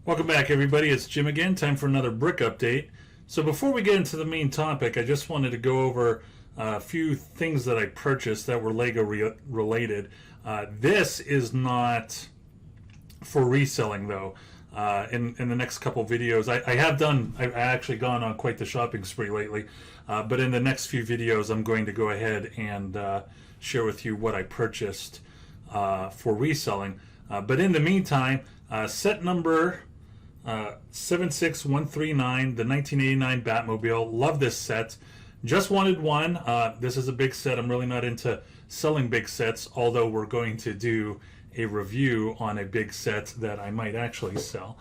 Welcome back, everybody. It's Jim again. Time for another brick update. So before we get into the main topic, I just wanted to go over a few things that I purchased that were Lego related. This is not for reselling, though. In the next couple videos, I've actually gone on quite the shopping spree lately. But in the next few videos, I'm going to go ahead and share with you what I purchased for reselling. But in the meantime, set number 76139, the 1989 Batmobile. Love this set. Just wanted one. This is a big set. I'm really not into selling big sets, although we're going to do a review on a big set that I might actually sell.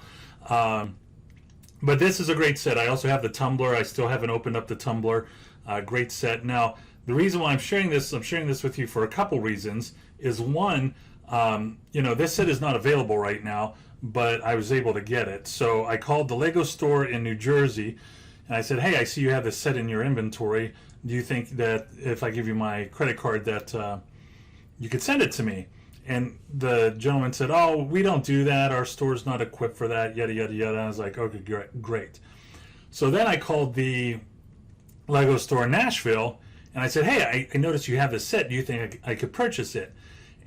But this is a great set. I also have the tumbler. I still haven't opened up the tumbler. Great set. Now, the reason why I'm sharing this with you for a couple reasons. Is one, this set is not available right now, but I was able to get it. So I called the Lego store in New Jersey, and I said, hey, I see you have this set in your inventory. Do you think that if I give you my credit card that you could send it to me? And the gentleman said, oh, we don't do that. Our store's not equipped for that, yada, yada, yada. And I was like, okay, great. So then I called the Lego store in Nashville, and I said, hey, I noticed you have this set. Do you think I could purchase it?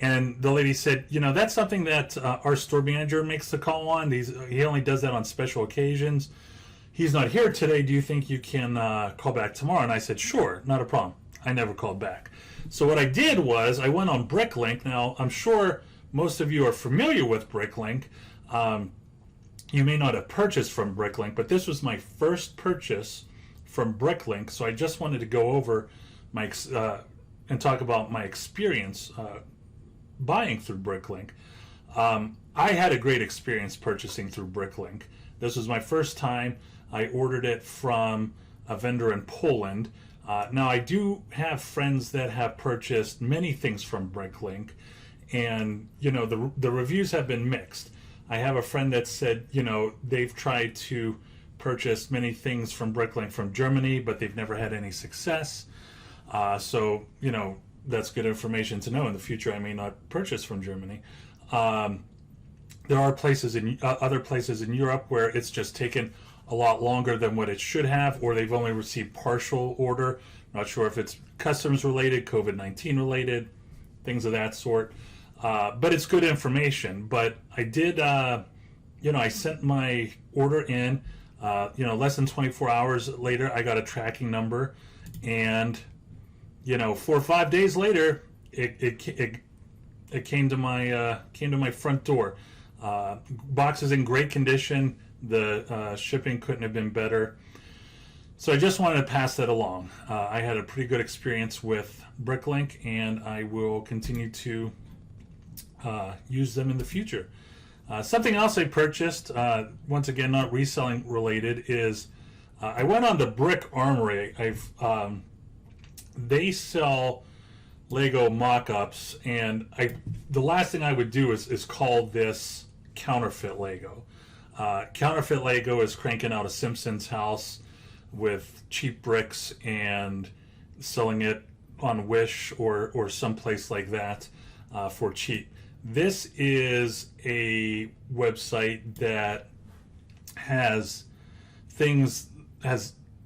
And the lady said, that's something that our store manager makes the call on. He only does that on special occasions. He's not here today. Do you think you can call back tomorrow? And I said, sure, not a problem. I never called back. So what I did was I went on Bricklink. Now, I'm sure most of you are familiar with Bricklink. You may not have purchased from Bricklink, but this was my first purchase from Bricklink. So I just wanted to go over and talk about my experience buying through Bricklink. I had a great experience purchasing through Bricklink. This was my first time. I ordered it from a vendor in Poland. Now, I do have friends that have purchased many things from Bricklink, and the reviews have been mixed. I have a friend that said they've tried to purchase many things from Bricklink from Germany, but they've never had any success. So that's good information to know. In the future, I may not purchase from Germany. There are places other places in Europe where it's just taken a lot longer than what it should have, or they've only received partial order. Not sure if it's customs related, COVID-19 related, things of that sort. But it's good information. But I did, I sent my order in. Less than 24 hours later, I got a tracking number, and 4 or 5 days later, it came to my front door. Box is in great condition. The shipping couldn't have been better. So I just wanted to pass that along. I had a pretty good experience with Bricklink, and I will continue to use them in the future. Something else I purchased, once again not reselling related, is I went on to Brick Armory. They sell Lego mock-ups, and the last thing I would do is call this counterfeit Lego. Counterfeit Lego is cranking out a Simpsons house with cheap bricks and selling it on Wish or someplace like that for cheap. This is a website that has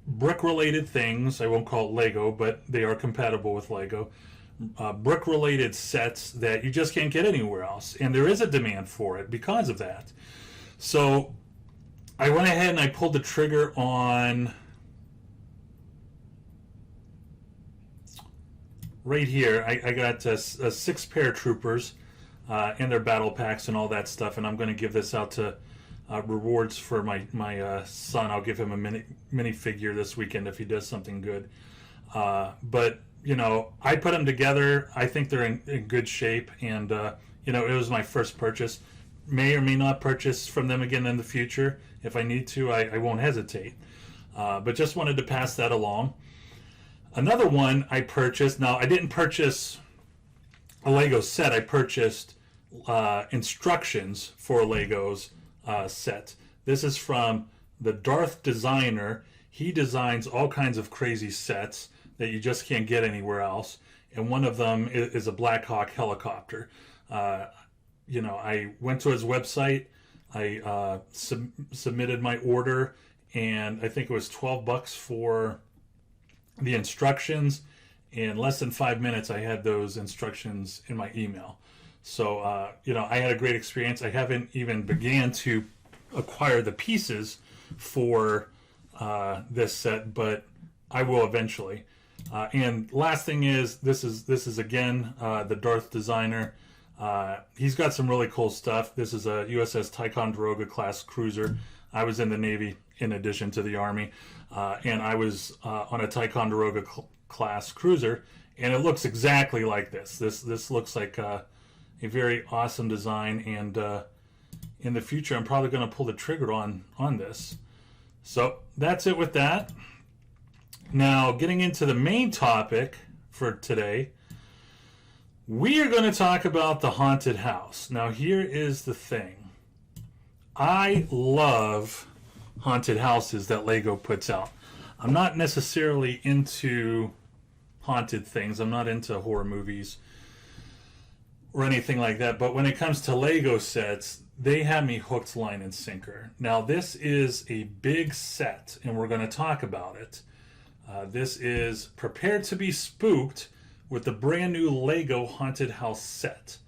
brick-related things. I won't call it Lego, but they are compatible with Lego. Brick-related sets that you just can't get anywhere else, and there is a demand for it because of that. So I went ahead and I pulled the trigger on right here. I got a 6 paratroopers and their battle packs and all that stuff, and I'm going to give this out to rewards for my son. I'll give him a mini figure this weekend if he does something good. But I put them together. I think they're in good shape, and it was my first purchase. May or may not purchase from them again in the future. If I need to, I won't hesitate. But just wanted to pass that along. Another one I purchased. Now, I didn't purchase a Lego set. I purchased instructions for Lego's set. This is from the Darth designer. He designs all kinds of crazy sets that you just can't get anywhere else. And one of them is a Black Hawk helicopter. I went to his website. I submitted my order, and I think it was $12 for the instructions. In less than 5 minutes, I had those instructions in my email. So, I had a great experience. I haven't even began to acquire the pieces for this set, but I will eventually. And last thing is, this is again the Darth designer. He's got some really cool stuff. This is a USS Ticonderoga class cruiser. I was in the Navy in addition to the Army, and I was on a Ticonderoga class cruiser, and it looks exactly like this. This looks like a very awesome design, and in the future I'm probably going to pull the trigger on this. So that's it with that. Now, getting into the main topic for today, we are going to talk about the haunted house. Now, here is the thing. I love haunted houses that Lego puts out. I'm not necessarily into haunted things. I'm not into horror movies or anything like that. But when it comes to Lego sets, they have me hooked, line, and sinker. Now, this is a big set, and we're going to talk about it. This is Prepare to be Spooked with the brand new Lego Haunted House set.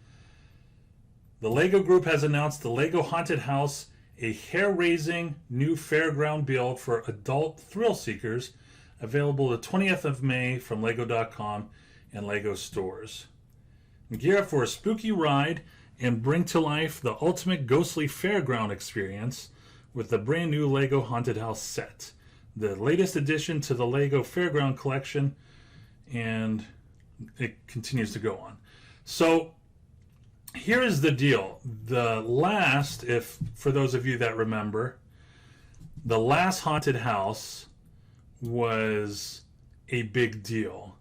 The Lego Group has announced the Lego Haunted House, a hair-raising new fairground build for adult thrill seekers, available the 20th of May from Lego.com and Lego stores. Gear up for a spooky ride and bring to life the ultimate ghostly fairground experience with the brand new Lego Haunted House set, the latest addition to the Lego Fairground collection, and it continues to go on. So here is the deal. For those of you that remember, the last haunted house was a big deal.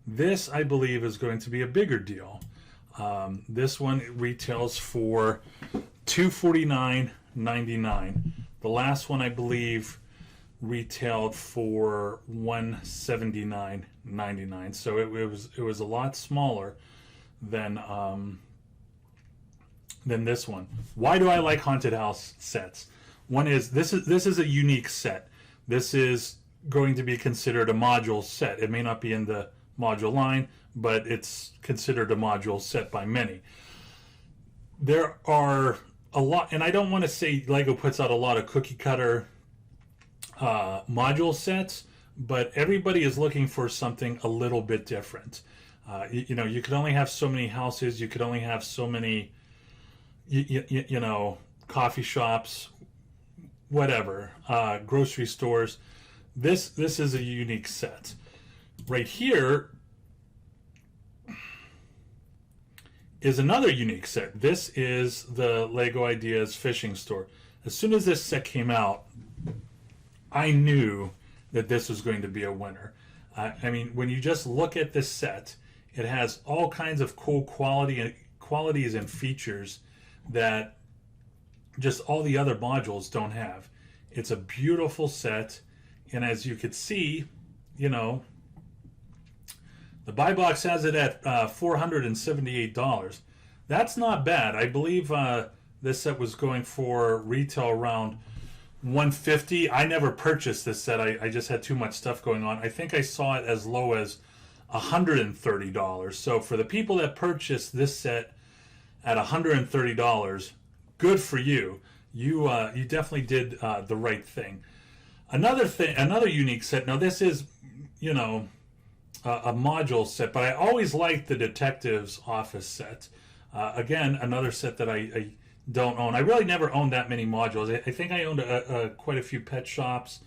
This, I believe, is going to be a bigger deal. This one retails for $249.99. The last one, I believe, retailed for $179.99. So it was a lot smaller than this one. Why do I like haunted house sets? One is this is a unique set. This is going to be considered a module set. It may not be in the module line, but it's considered a module set by many. There are a lot, and I don't want to say Lego puts out a lot of cookie cutter module sets, but everybody is looking for something a little bit different. You could only have so many houses. You could only have so many, coffee shops, whatever, grocery stores. This is a unique set. Right here is another unique set. This is the Lego Ideas fishing store. As soon as this set came out, I knew that this was going to be a winner. When you just look at this set, it has all kinds of cool qualities and features that just all the other modules don't have. It's a beautiful set, and as you could see, the buy box has it at $478. That's not bad. I believe this set was going for retail around $150. I never purchased this set. I just had too much stuff going on. I think I saw it as low as $130. So for the people that purchased this set at $130, good for you. You definitely did the right thing. Another unique set. Now this is, a module set, but I always liked the Detective's Office set. Again, another set that I don't own. I really never owned that many modules. I think I owned quite a few pet shops,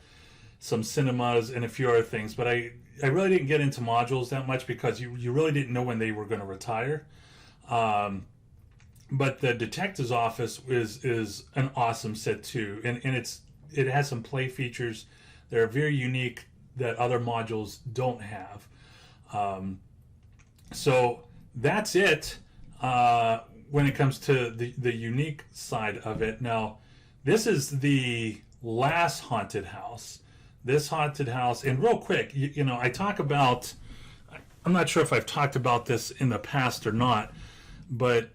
some cinemas, and a few other things, but I really didn't get into modules that much because you really didn't know when they were going to retire. But the Detective's Office is an awesome set too, and it has some play features that are very unique that other modules don't have. So that's it when it comes to the unique side of it. Now, this is the last haunted house. This haunted house, and real quick, I talk about, I'm not sure if I've talked about this in the past or not, but,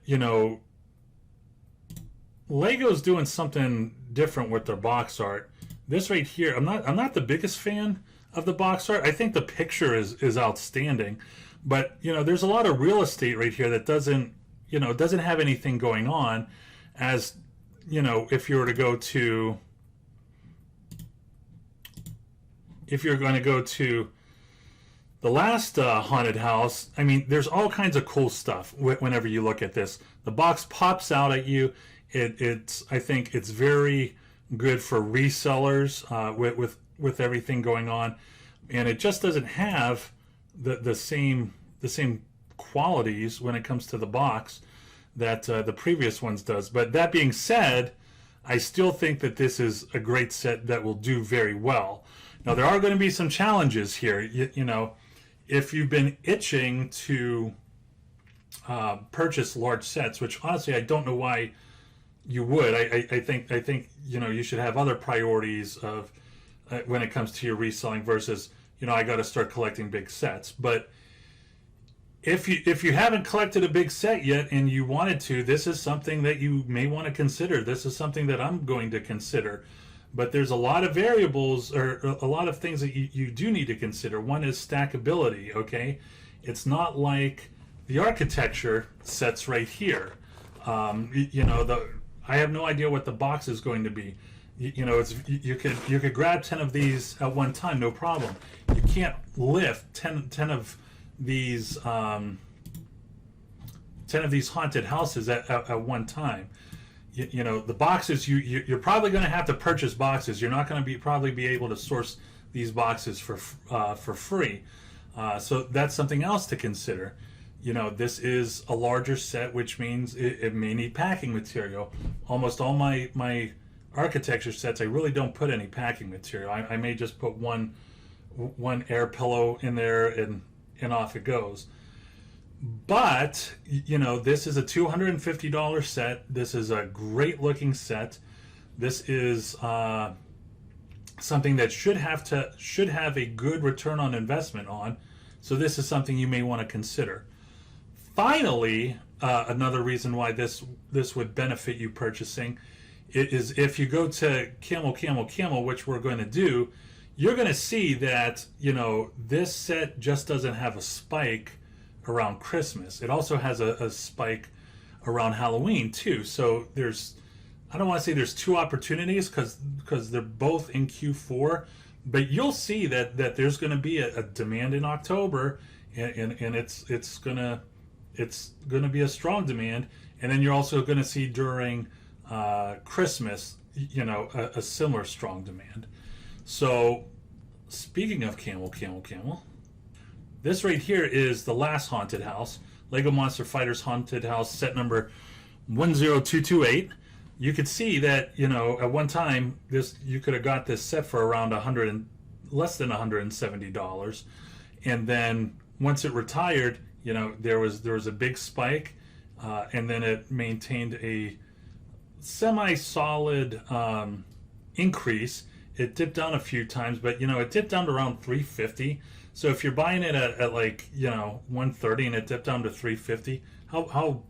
Lego's doing something different with their box art. This right here, I'm not the biggest fan of the box art. I think the picture is outstanding, but you know, there's a lot of real estate right here that doesn't, you know, doesn't have anything going on. As you know, if you were to go to, if you're going to go to the last haunted house, I mean, there's all kinds of cool stuff whenever you look at this. The box pops out at you. It's I think it's very good for resellers with everything going on, and it just doesn't have the same qualities when it comes to the box that the previous ones does. But that being said, I still think that this is a great set that will do very well. Now there are going to be some challenges here. You know, if you've been itching to purchase large sets, which honestly I don't know why you would. I think you know, you should have other priorities of when it comes to your reselling versus, you know, I got to start collecting big sets. But if you haven't collected a big set yet and you wanted to, this is something that you may want to consider. This is something that I'm going to consider. But there's a lot of variables or a lot of things that you do need to consider. One is stackability, okay? It's not like the architecture sets right here. You know, I have no idea what the box is going to be. You know, you could grab 10 of these at one time, no problem. You can't lift 10 of these 10 of these haunted houses at one time. You know, the boxes, you're probably going to have to purchase boxes. You're not going to probably be able to source these boxes for free. So that's something else to consider. You know, this is a larger set, which means it may need packing material. Almost all my architecture sets, I really don't put any packing material. I may just put one air pillow in there and off it goes. But, you know, this is a $250 set. This is a great looking set. This is something that should have a good return on investment on. So this is something you may want to consider. Finally, another reason why this would benefit you purchasing is if you go to Camel, which we're going to do, you're going to see that, you know, this set just doesn't have a spike around Christmas. It also has a spike around Halloween too. So I don't want to say there's two opportunities because they're both in Q4, but you'll see that there's going to be a demand in October, and it's going to be a strong demand, and then you're also going to see during Christmas, you know, a similar strong demand. So speaking of Camel, this right here is the last haunted house, Lego Monster Fighters Haunted House set number 10228. You could see that, you know, at one time you could have got this set for around less than $170, and then once it retired, you know, there was a big spike, and then it maintained a semi-solid increase. It dipped down a few times, but you know, it dipped down to around 350. So if you're buying it at like, you know, 130 and it dipped down to 350, how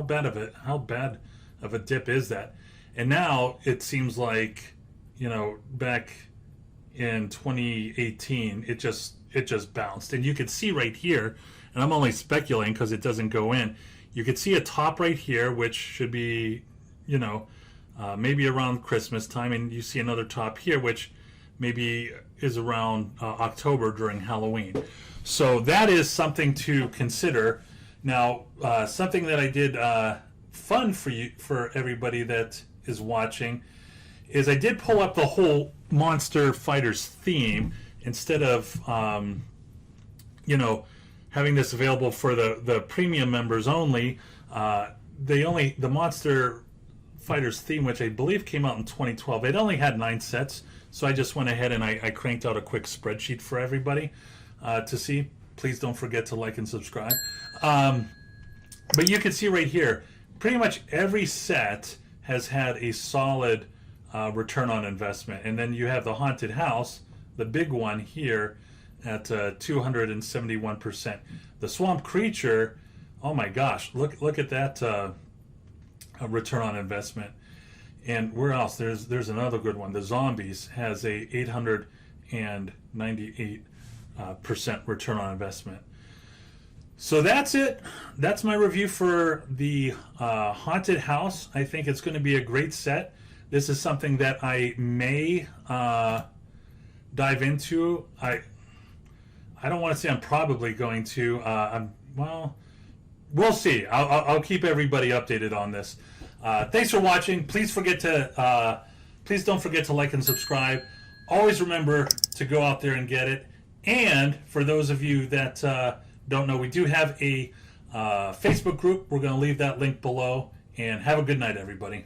bad of a dip is that? And now it seems like, you know, back in 2018, it just bounced, and you could see right here, and I'm only speculating because it doesn't go in. You could see a top right here, which should be, you know, maybe around Christmas time, and you see another top here, which maybe is around October during Halloween. So that is something to consider. Now, something that I did fun for everybody that is watching is I did pull up the whole Monster Fighters theme instead of you know, having this available for the premium members only. The Monster Fighters theme, which I believe came out in 2012, it only had 9 sets, so I just went ahead and I cranked out a quick spreadsheet for everybody to see. Please don't forget to like and subscribe. But you can see right here, pretty much every set has had a solid return on investment. And then you have the haunted house, the big one here, at 271%. The swamp creature, oh my gosh, look at that return on investment. And where else? There's another good one. The Zombies has a 898% return on investment. So that's it. That's my review for the Haunted House. I think it's going to be a great set. This is something that I may dive into. I don't want to say I'm probably going to. Well, we'll see. I'll keep everybody updated on this. Thanks for watching. Please don't forget to like and subscribe. Always remember to go out there and get it. And for those of you that don't know, we do have a Facebook group. We're going to leave that link below. And have a good night, everybody.